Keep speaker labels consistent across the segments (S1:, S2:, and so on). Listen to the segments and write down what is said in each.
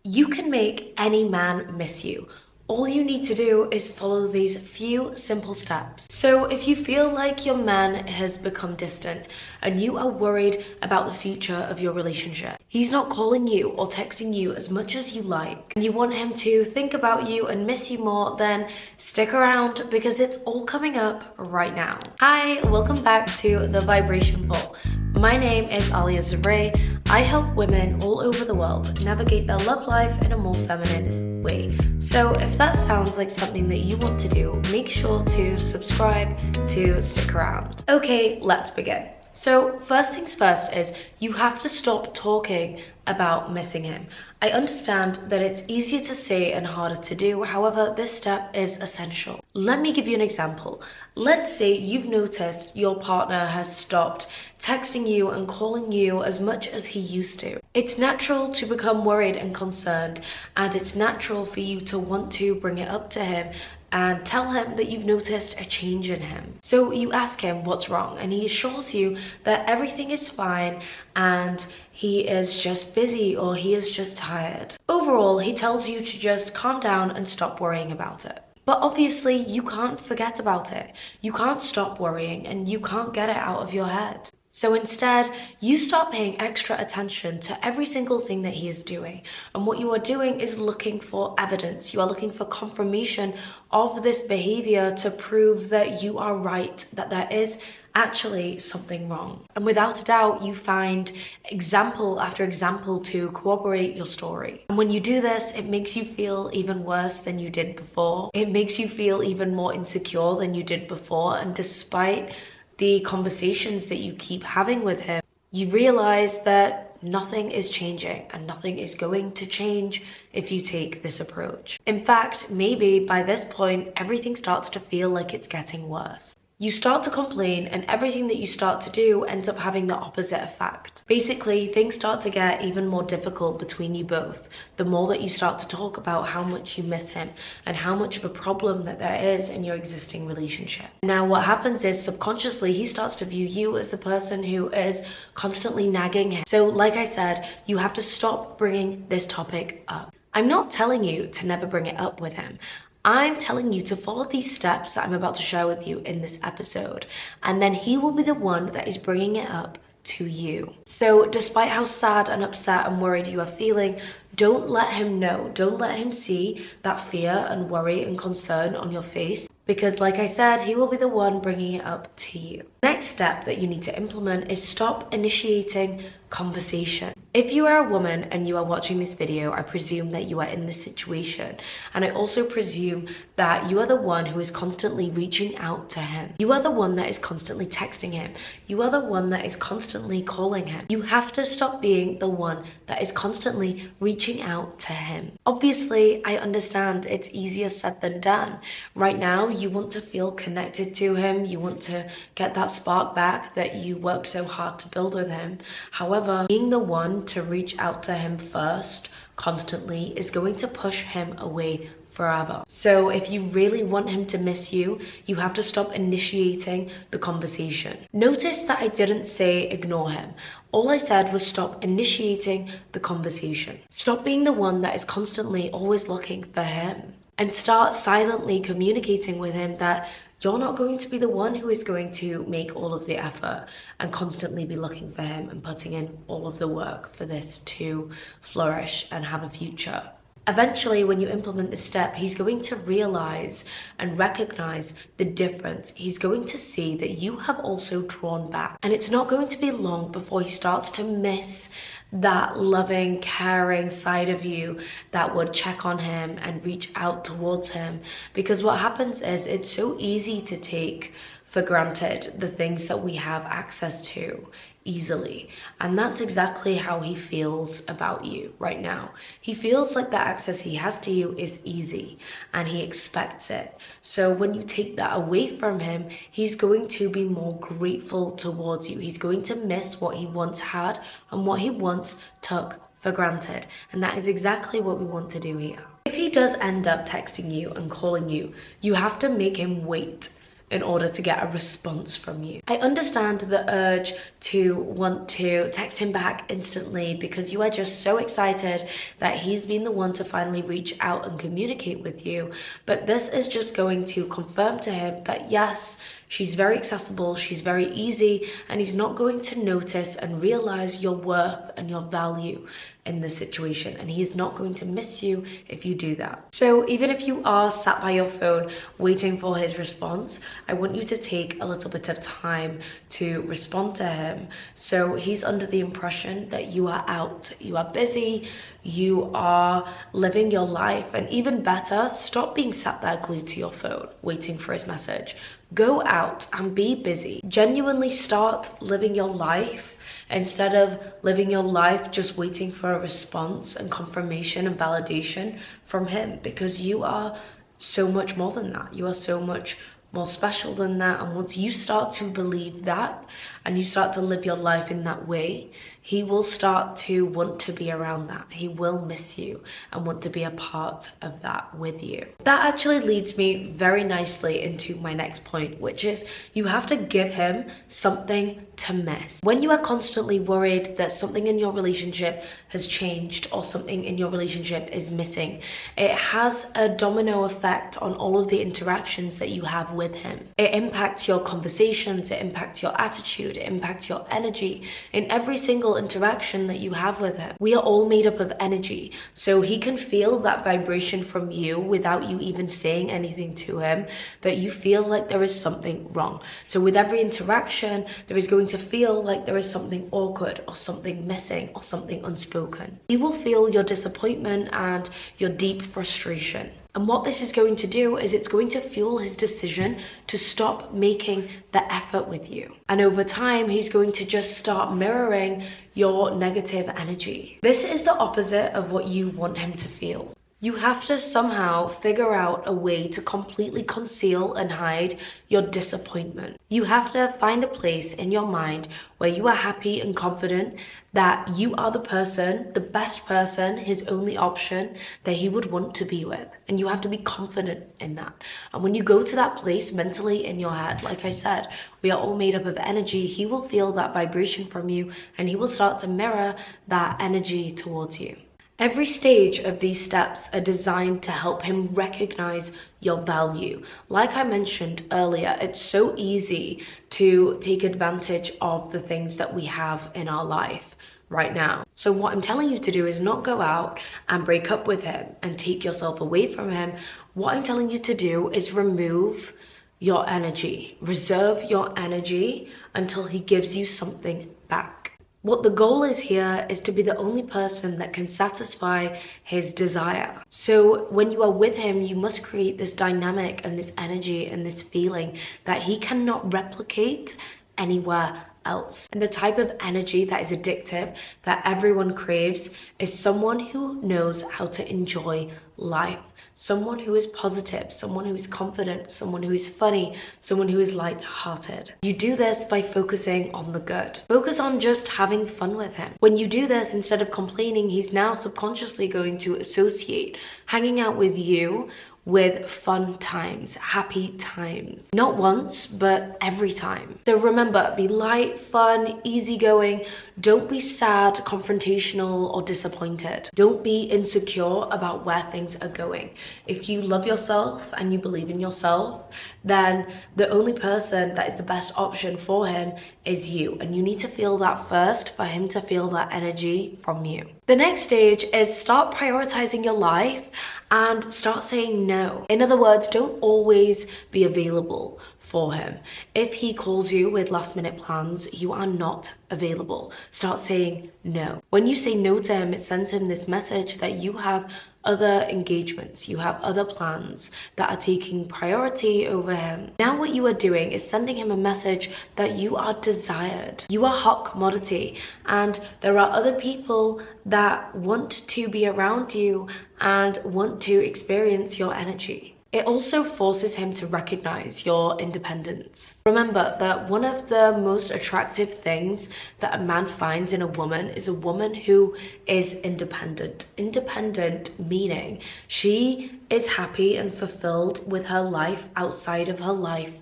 S1: You can make any man miss you. All you need to do is follow these few simple steps. So if you feel like your man has become distant and you are worried about the future of your relationship, he's not calling you or texting you as much as you like, and you want him to think about you and miss you more, then stick around because it's all coming up right now. Hi, welcome back to The Vibration Vault. My name is Alia Zabray. I help women all over the world navigate their love life in a more feminine way. So if that sounds like something that you want to do, make sure to subscribe to stick around. Okay, let's begin. So first things first is you have to stop talking about missing him. I understand that it's easier to say and harder to do, however, this step is essential. Let me give you an example. Let's say you've noticed your partner has stopped texting you and calling you as much as he used to. It's natural to become worried and concerned, and it's natural for you to want to bring it up to him and tell him that you've noticed a change in him. So you ask him what's wrong, and he assures you that everything is fine and he is just busy or he is just tired. Overall, he tells you to just calm down and stop worrying about it. But obviously, you can't forget about it. You can't stop worrying and you can't get it out of your head. So instead, you start paying extra attention to every single thing that he is doing. And what you are doing is looking for evidence. You are looking for confirmation of this behavior to prove that you are right, that there is actually something wrong. And without a doubt, you find example after example to corroborate your story. And when you do this, it makes you feel even worse than you did before. It makes you feel even more insecure than you did before. And despite the conversations that you keep having with him, you realize that nothing is changing and nothing is going to change if you take this approach. In fact, maybe by this point, everything starts to feel like it's getting worse. You start to complain and everything that you start to do ends up having the opposite effect. Basically, things start to get even more difficult between you both the more that you start to talk about how much you miss him and how much of a problem that there is in your existing relationship. Now, what happens is subconsciously, he starts to view you as the person who is constantly nagging him. So like I said, you have to stop bringing this topic up. I'm not telling you to never bring it up with him. I'm telling you to follow these steps that I'm about to share with you in this episode, and then he will be the one that is bringing it up to you. So despite how sad and upset and worried you are feeling, don't let him know. Don't let him see that fear and worry and concern on your face, because like I said, he will be the one bringing it up to you. Next step that you need to implement is stop initiating conversation. If you are a woman and you are watching this video, I presume that you are in this situation. And I also presume that you are the one who is constantly reaching out to him. You are the one that is constantly texting him. You are the one that is constantly calling him. You have to stop being the one that is constantly reaching out to him. Obviously, I understand it's easier said than done. Right now, you want to feel connected to him. You want to get that spark back that you worked so hard to build with him. However, being the one to reach out to him first constantly is going to push him away forever. So if you really want him to miss you, you have to stop initiating the conversation. Notice that I didn't say ignore him. All I said was stop initiating the conversation. Stop being the one that is constantly always looking for him, and start silently communicating with him that you're not going to be the one who is going to make all of the effort and constantly be looking for him and putting in all of the work for this to flourish and have a future. Eventually, when you implement this step, he's going to realize and recognize the difference. He's going to see that you have also drawn back. And it's not going to be long before he starts to miss that loving, caring side of you that would check on him and reach out towards him. Because what happens is it's so easy to take for granted the things that we have access to easily, and that's exactly how he feels about you right now. He feels like the access he has to you is easy and he expects it. So when you take that away from him, he's going to be more grateful towards you. He's going to miss what he once had and what he once took for granted, and that is exactly what we want to do here. If he does end up texting you and calling you, you have to make him wait. in order to get a response from you. I understand the urge to want to text him back instantly because you are just so excited that he's been the one to finally reach out and communicate with you. But this is just going to confirm to him that yes, she's very accessible, she's very easy, and he's not going to notice and realize your worth and your value in this situation, and he is not going to miss you if you do that. So even if you are sat by your phone waiting for his response, I want you to take a little bit of time to respond to him so he's under the impression that you are out, you are busy, you are living your life, and even better, stop being sat there glued to your phone waiting for his message. Go out and be busy. Genuinely start living your life instead of living your life just waiting for a response and confirmation and validation from him, because you are so much more than that. You are so much more special than that. And once you start to believe that and you start to live your life in that way, he will start to want to be around that. He will miss you and want to be a part of that with you. That actually leads me very nicely into my next point, which is you have to give him something to miss. When you are constantly worried that something in your relationship has changed or something in your relationship is missing, it has a domino effect on all of the interactions that you have with him. It impacts your conversations, it impacts your attitude, it impacts your energy in every single interaction that you have with him. We are all made up of energy, so he can feel that vibration from you without you even saying anything to him, that you feel like there is something wrong. So with every interaction, there is going to feel like there is something awkward or something missing or something unspoken. You will feel your disappointment and your deep frustration. And what this is going to do is it's going to fuel his decision to stop making the effort with you. And over time, he's going to just start mirroring your negative energy. This is the opposite of what you want him to feel. You have to somehow figure out a way to completely conceal and hide your disappointment. You have to find a place in your mind where you are happy and confident that you are the person, the best person, his only option that he would want to be with. And you have to be confident in that. And when you go to that place mentally in your head, like I said, we are all made up of energy. He will feel that vibration from you and he will start to mirror that energy towards you. Every stage of these steps are designed to help him recognize your value. Like I mentioned earlier, it's so easy to take advantage of the things that we have in our life right now. So what I'm telling you to do is not go out and break up with him and take yourself away from him. What I'm telling you to do is remove your energy, reserve your energy until he gives you something back. What the goal is here is to be the only person that can satisfy his desire. So when you are with him, you must create this dynamic and this energy and this feeling that he cannot replicate anywhere else. And the type of energy that is addictive, that everyone craves, is someone who knows how to enjoy life. Someone who is positive, someone who is confident, someone who is funny, someone who is light-hearted. You do this by focusing on the good. Focus on just having fun with him. When you do this, instead of complaining, he's now subconsciously going to associate hanging out with you with fun times, happy times. Not once, but every time. So remember, be light, fun, easygoing. Don't be sad, confrontational, or disappointed. Don't be insecure about where things are going. If you love yourself and you believe in yourself, then the only person that is the best option for him is you. And you need to feel that first for him to feel that energy from you. The next stage is start prioritizing your life and start saying no. In other words, don't always be available for him. If he calls you with last minute plans, you are not available. Start saying no. When you say no to him, it sends him this message that you have other engagements, you have other plans that are taking priority over him. Now what you are doing is sending him a message that you are desired. You are hot commodity, and there are other people that want to be around you and want to experience your energy. It also forces him to recognize your independence. Remember that one of the most attractive things that a man finds in a woman is a woman who is independent. Independent meaning she is happy and fulfilled with her life outside of her life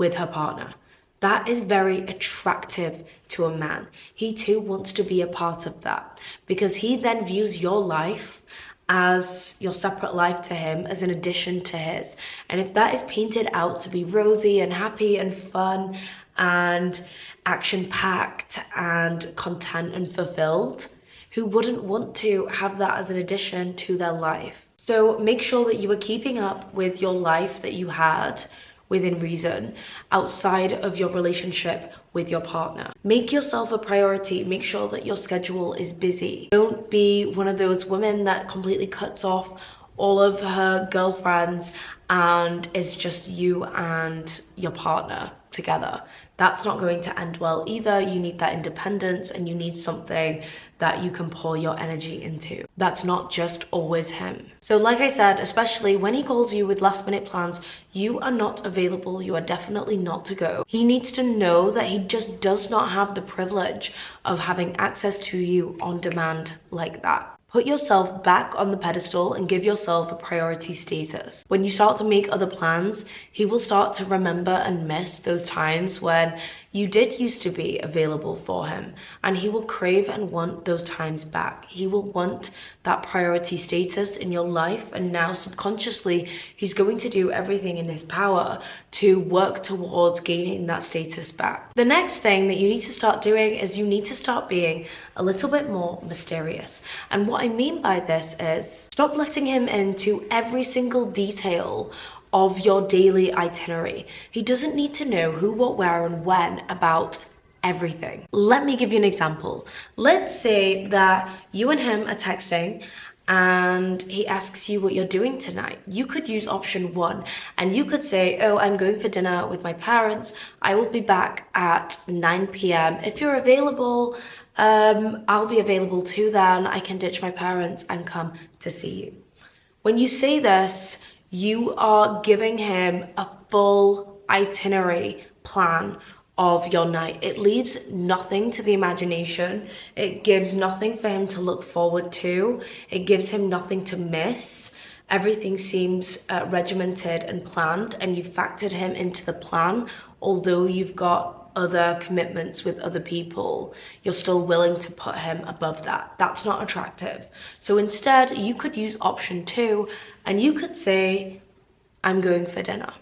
S1: with her partner. That is very attractive to a man. He too wants to be a part of that because he then views your life as your separate life to him, as an addition to his. And if that is painted out to be rosy and happy and fun and action-packed and content and fulfilled, who wouldn't want to have that as an addition to their life? So make sure that you are keeping up with your life that you had within reason outside of your relationship with your partner. Make yourself a priority. Make sure that your schedule is busy. Don't be one of those women that completely cuts off all of her girlfriends and it's just you and your partner together. That's not going to end well either. You need that independence and you need something that you can pour your energy into. That's not just always him. So like I said, especially when he calls you with last minute plans, you are not available. You are definitely not to go. He needs to know that he just does not have the privilege of having access to you on demand like that. Put yourself back on the pedestal and give yourself a priority status. When you start to make other plans, he will start to remember and miss those times when you did used to be available for him, and he will crave and want those times back. He will want that priority status in your life, and now subconsciously he's going to do everything in his power to work towards gaining that status back. The next thing that you need to start doing is you need to start being a little bit more mysterious. And what I mean by this is stop letting him into every single detail of your daily itinerary. He doesn't need to know who, what, where, and when about everything. Let me give you an example. Let's say that you and him are texting and he asks you what you're doing tonight. You could use option 1 and you could say, oh, I'm going for dinner with my parents. I will be back at 9 p.m. If you're available, I'll be available too then. I can ditch my parents and come to see you. When you say this, you are giving him a full itinerary plan of your night. It leaves nothing to the imagination. It gives nothing for him to look forward to. It gives him nothing to miss. Everything seems regimented and planned, and you've factored him into the plan. Although you've got other commitments with other people, you're still willing to put him above that. That's not attractive. So instead, you could use option 2 and you could say, I'm going for dinner.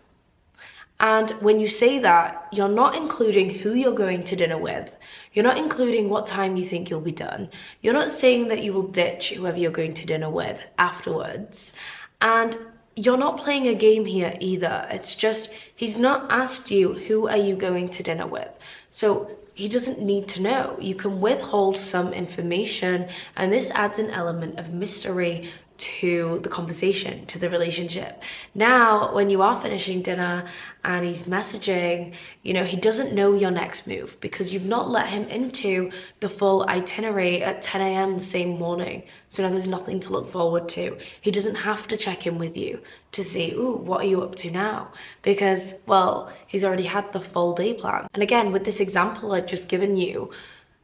S1: And when you say that, you're not including who you're going to dinner with. You're not including what time you think you'll be done. You're not saying that you will ditch whoever you're going to dinner with afterwards. And you're not playing a game here either. It's just, he's not asked you, who are you going to dinner with? So he doesn't need to know. You can withhold some information, and this adds an element of mystery to the conversation, to the relationship. Now, when you are finishing dinner and he's messaging, you know, he doesn't know your next move because you've not let him into the full itinerary at 10 a.m. the same morning. So now there's nothing to look forward to. He doesn't have to check in with you to see, ooh, what are you up to now? Because, well, he's already had the full day plan. And again, with this example I've just given you,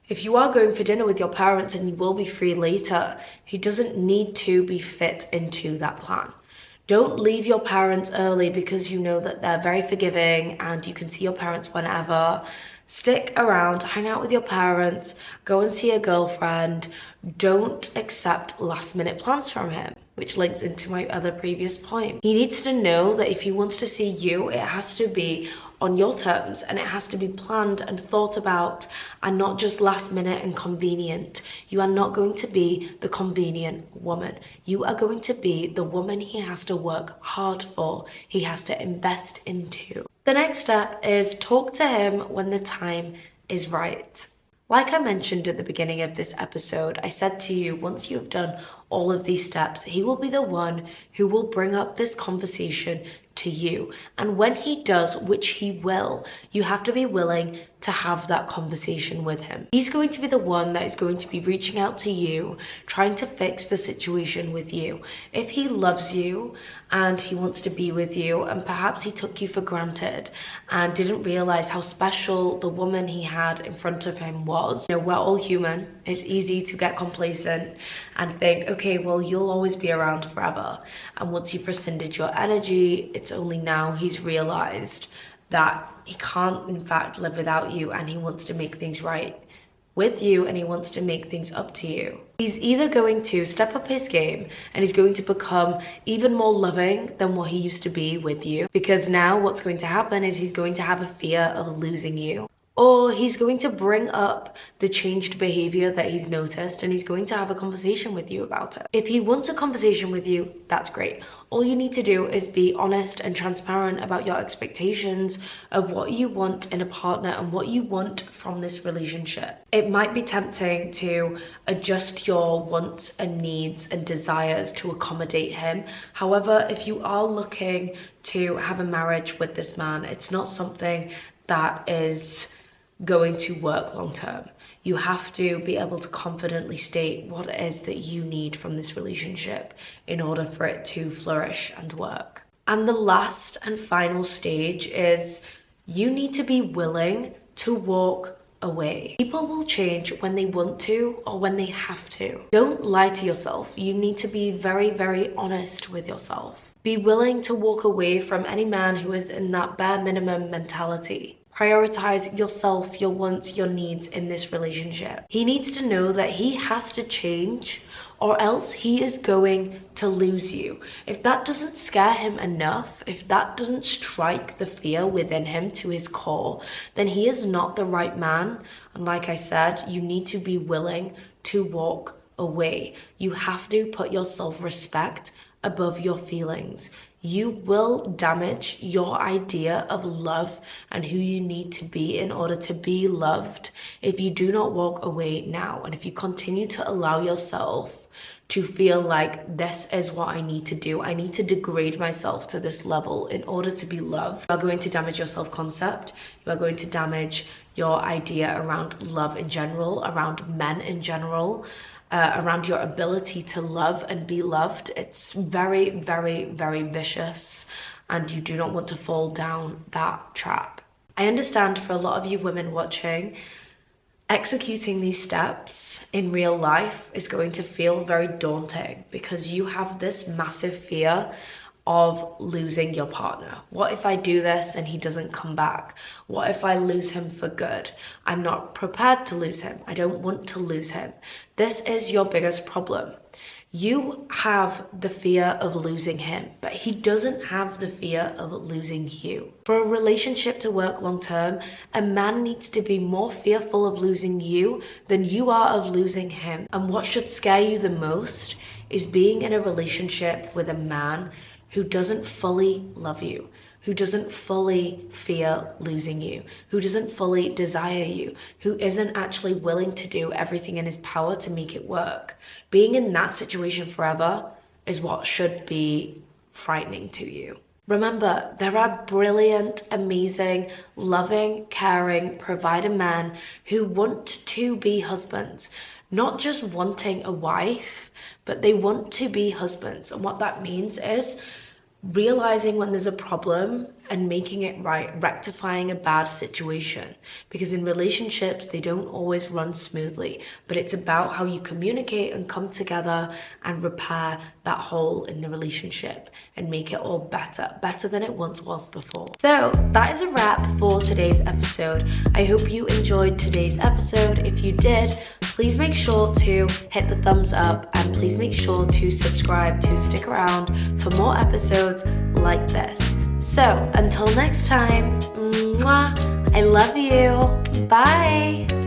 S1: if you are going for dinner with your parents and you will be free later, he doesn't need to be fit into that plan. Don't leave your parents early because you know that they're very forgiving and you can see your parents whenever. Stick around, hang out with your parents, go and see a girlfriend. Don't accept last minute plans from him, which links into my other previous point. He needs to know that if he wants to see you, it has to be on your terms and it has to be planned and thought about and not just last minute and convenient. You are not going to be the convenient woman. You are going to be the woman he has to work hard for, he has to invest into. The next step is talk to him when the time is right. Like I mentioned at the beginning of this episode, I said to you, once you've done all of these steps, he will be the one who will bring up this conversation to you. And when he does, which he will, you have to be willing to have that conversation with him. He's going to be the one that is going to be reaching out to you, trying to fix the situation with you. If he loves you and he wants to be with you, and perhaps he took you for granted and didn't realize how special the woman he had in front of him was. You know, we're all human. It's easy to get complacent and think, okay, well, you'll always be around forever. And once you've rescinded your energy, it's only now he's realized that he can't in fact live without you, and he wants to make things right with you, and he wants to make things up to you. He's either going to step up his game and he's going to become even more loving than what he used to be with you, because now what's going to happen is he's going to have a fear of losing you. Or he's going to bring up the changed behavior that he's noticed, and he's going to have a conversation with you about it. If he wants a conversation with you, that's great. All you need to do is be honest and transparent about your expectations of what you want in a partner and what you want from this relationship. It might be tempting to adjust your wants and needs and desires to accommodate him. However, if you are looking to have a marriage with this man, it's not something that is going to work long term. You have to be able to confidently state what it is that you need from this relationship in order for it to flourish and work. And the last and final stage is you need to be willing to walk away. People will change when they want to or when they have to. Don't lie to yourself. You need to be very, very honest with yourself. Be willing to walk away from any man who is in that bare minimum mentality. Prioritize yourself, your wants, your needs in this relationship. He needs to know that he has to change, or else he is going to lose you. If that doesn't scare him enough, if that doesn't strike the fear within him to his core, then he is not the right man. And like I said, you need to be willing to walk away. You have to put your self-respect above your feelings. You will damage your idea of love and who you need to be in order to be loved if you do not walk away now. And if you continue to allow yourself to feel like this is what I need to do, I need to degrade myself to this level in order to be loved, you are going to damage your self-concept. You are going to damage your idea around love in general, around men in general, around your ability to love and be loved. It's very, very, very vicious, and you do not want to fall down that trap. I understand for a lot of you women watching, executing these steps in real life is going to feel very daunting because you have this massive fear of losing your partner. What if I do this and he doesn't come back? What if I lose him for good? I'm not prepared to lose him. I don't want to lose him. This is your biggest problem. You have the fear of losing him, but he doesn't have the fear of losing you. For a relationship to work long term, a man needs to be more fearful of losing you than you are of losing him. And what should scare you the most is being in a relationship with a man who doesn't fully love you, who doesn't fully fear losing you, who doesn't fully desire you, who isn't actually willing to do everything in his power to make it work. Being in that situation forever is what should be frightening to you. Remember, there are brilliant, amazing, loving, caring, provider men who want to be husbands. Not just wanting a wife, but they want to be husbands. And what that means is realizing when there's a problem and making it right, rectifying a bad situation. Because in relationships, they don't always run smoothly, but it's about how you communicate and come together and repair that hole in the relationship and make it all better than it once was before. So that is a wrap for today's episode. I hope you enjoyed today's episode. If you did, please make sure to hit the thumbs up, and please make sure to subscribe to stick around for more episodes like this. So until next time, mwah, I love you. Bye.